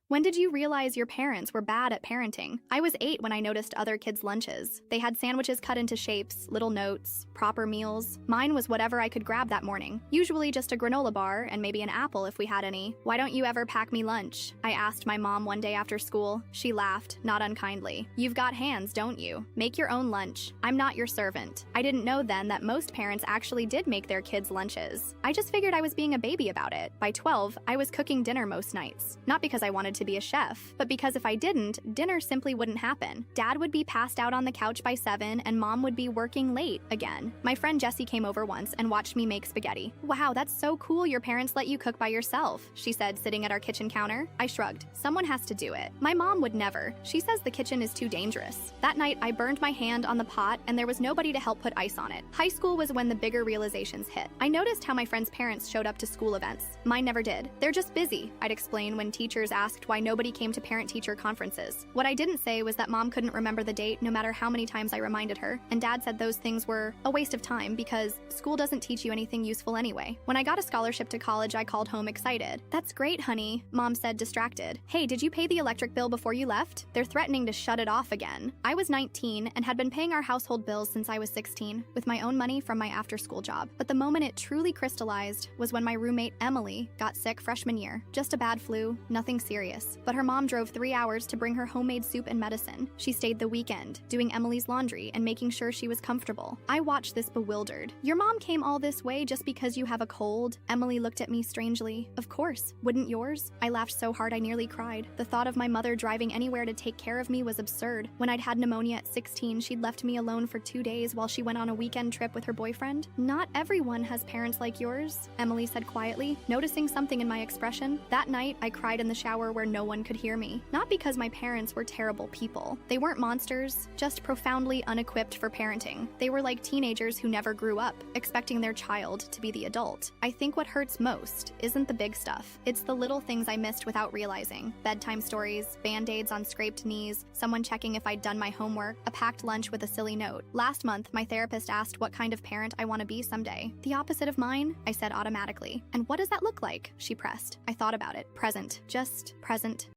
When did you realize your parents were bad at parenting? I was 8 when I noticed other kids' lunches. They had sandwiches cut into shapes, little notes, proper meals. Mine was whatever I could grab that morning. Usually just a granola bar and maybe an apple if we had any. Why don't you ever pack me lunch? I asked my mom one day after school. She laughed, not unkindly. You've got hands, don't you? Make your own lunch. I'm not your servant. I didn't know then that most parents actually did make their kids lunches. I just figured I was being a baby about it. By 12, I was cooking dinner most nights. Not because I wanted to be a chef, but because if I didn't, dinner simply wouldn't happen. Dad would be passed out on the couch by 7 and mom would be working late again. My friend Jessie came over once and watched me make spaghetti. Wow, that's so cool your parents let you cook by yourself, she said, sitting at our kitchen counter. I shrugged. Someone has to do it. My mom would never. She says the kitchen is too dangerous. That night, I burned my hand on the pot and there was nobody to help put ice on it. High school was when the bigger realizations hit. I noticed how my friends' parents showed up to school events. Mine never did. They're just busy, I'd explain when teachers asked why nobody came to parent-teacher conferences. What I didn't say was that mom couldn't remember the date no matter how many times I reminded her, and dad said those things were a waste of time because school doesn't teach you anything useful anyway. When I got a scholarship to college, I called home excited. That's great, honey, mom said, distracted. Hey, did you pay the electric bill before you left? They're threatening to shut it off again. I was 19 and had been paying our household bills since I was 16 with my own money from my after-school job. But the moment it truly crystallized was when my roommate Emily got sick freshman year. Just a bad flu, nothing serious. But her mom drove 3 hours to bring her homemade soup and medicine. She stayed the weekend, doing Emily's laundry and making sure she was comfortable. I watched this bewildered. Your mom came all this way just because you have a cold? Emily looked at me strangely. Of course, wouldn't yours? I laughed so hard I nearly cried. The thought of my mother driving anywhere to take care of me was absurd. When I'd had pneumonia at 16, she'd left me alone for 2 days while she went on a weekend trip with her boyfriend. Not everyone has parents like yours, Emily said quietly, noticing something in my expression. That night, I cried in the shower where no one could hear me. Not because my parents were terrible people. They weren't monsters, just profoundly unequipped for parenting. They were like teenagers who never grew up, expecting their child to be the adult. I think what hurts most isn't the big stuff. It's the little things I missed without realizing. Bedtime stories, band-aids on scraped knees, someone checking if I'd done my homework, a packed lunch with a silly note. Last month, my therapist asked what kind of parent I want to be someday. The opposite of mine, I said automatically. And what does that look like? She pressed. I thought about it. Present. Just present.